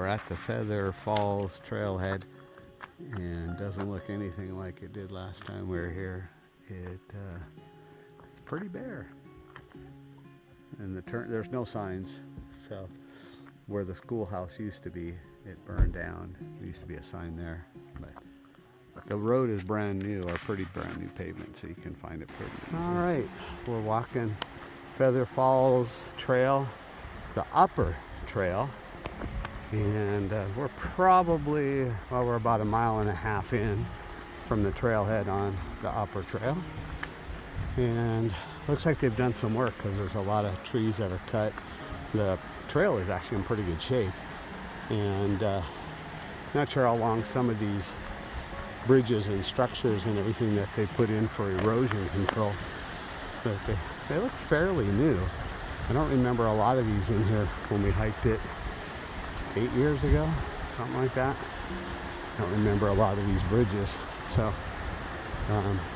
at the Feather Falls trailhead, and doesn't look anything like it did last time we were here. It's pretty bare, and there's no signs. So where the schoolhouse used to be, it burned down. There used to be a sign there, but the road is brand new, or pretty brand new pavement, so you can find it pretty easy. All right, we're walking Feather Falls Trail, the upper trail, and we're about 1.5 miles in from the trailhead on the upper trail, and looks like they've done some work because there's a lot of trees that are cut. The trail is actually in pretty good shape, and not sure how long some of these bridges and structures and everything that they put in for erosion control, but they look fairly new. I don't remember a lot of these in here when we hiked it 8 years ago, something like that. I don't remember a lot of these bridges, so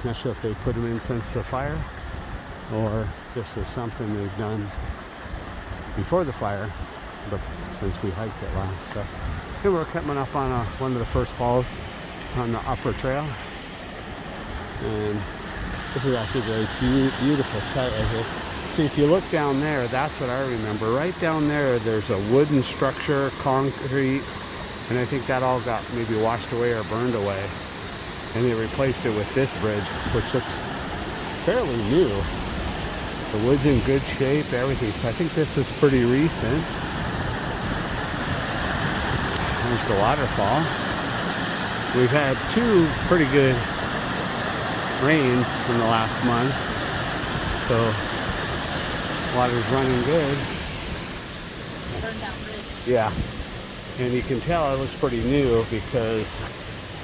not sure if they put them in since the fire or this is something they've done before the fire, but since we hiked it last. So here we're coming up on one of the first falls on the upper trail, and this is actually a very beautiful sight right here. See, if you look down there, that's what I remember. Right down there, there's a wooden structure, concrete, and I think that all got maybe washed away or burned away, and they replaced it with this bridge, which looks fairly new. The wood's in good shape, everything. So I think this is pretty recent. There's the waterfall. We've had 2 pretty good rains in the last month, so water's running good. Burned down bridge. Yeah, and you can tell it looks pretty new because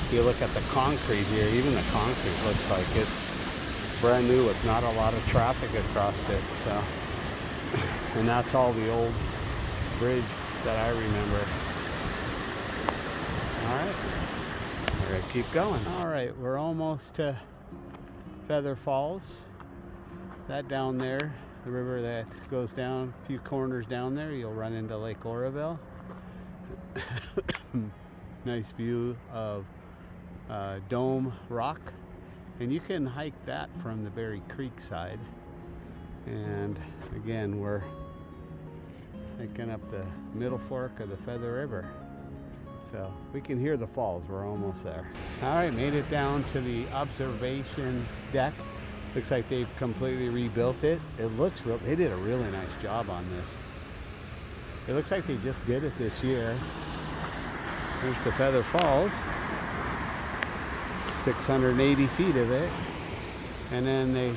if you look at the concrete here, even the concrete looks like it's brand new with not a lot of traffic across it. So, and that's all the old bridge that I remember. All right. We're gonna keep going. All right, we're almost to Feather Falls. That down there, the river that goes down a few corners down there, you'll run into Lake Oroville. Nice view of Dome Rock, and you can hike that from the Berry Creek side. And again, we're hiking up the middle fork of the Feather River. So we can hear the falls. We're almost there. All right, made it down to the observation deck. Looks like they've completely rebuilt it. They did a really nice job on this. It looks like they just did it this year. There's the Feather Falls. 680 feet of it. And then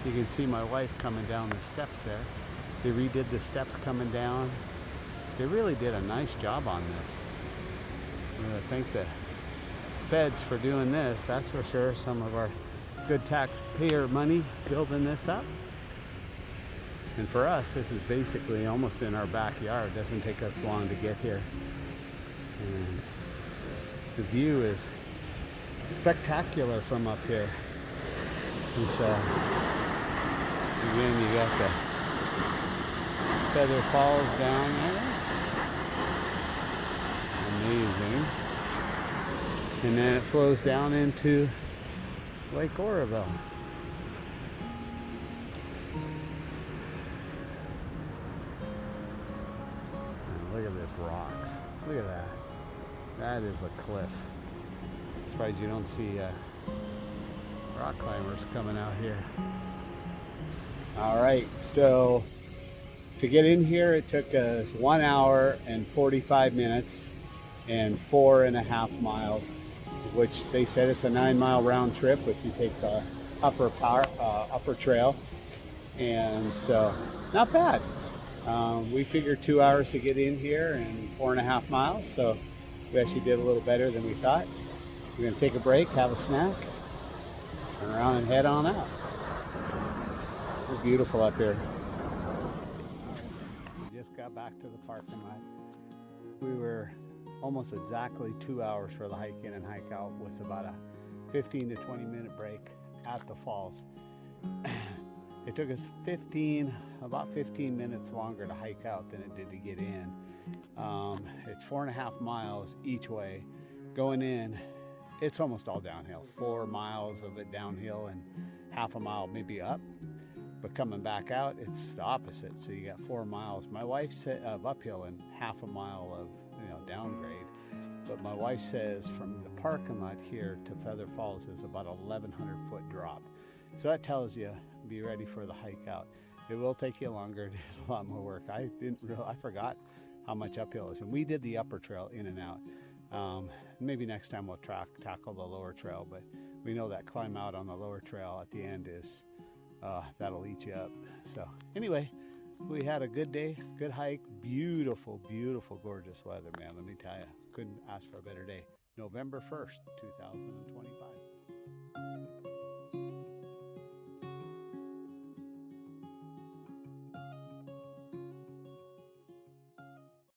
you can see my wife coming down the steps there. They redid the steps coming down. They really did a nice job on this. I thank the feds for doing this, that's for sure. Some of our good taxpayer money building this up. And for us, this is basically almost in our backyard. It doesn't take us long to get here. And the view is spectacular from up here. So, again, you got the Feather Falls down there. Amazing. And then it flows down into Lake Oroville. And look at this rocks. Look at that. That is a cliff. I'm surprised you don't see rock climbers coming out here. All right, so to get in here, it took us 1 hour and 45 minutes and 4.5 miles, which they said it's a 9-mile round trip if you take the upper trail. And so not bad. We figured 2 hours to get in here and 4.5 miles. So we actually did a little better than we thought. We're gonna take a break, have a snack, turn around and head on out. It's beautiful up here. We just got back to the parking lot. We were almost exactly 2 hours for the hike in and hike out, with about a 15 to 20 minute break at the falls. It took us about 15 minutes longer to hike out than it did to get in. It's 4.5 miles each way. Going in, it's almost all downhill. 4 miles of it downhill and half a mile maybe up. But coming back out, it's the opposite. So you got 4 miles. My wife said of uphill and half a mile of downgrade. But my wife says from the parking lot here to Feather Falls is about a 1,100 foot drop. So that tells you, be ready for the hike out. It will take you longer. It is a lot more work. I forgot how much uphill is. And we did the upper trail in and out. Maybe next time we'll tackle the lower trail, but we know that climb out on the lower trail at the end is, that'll eat you up. So anyway, we had a good day, good hike, beautiful, beautiful, gorgeous weather, man. Let me tell you, couldn't ask for a better day. November 1st, 2025.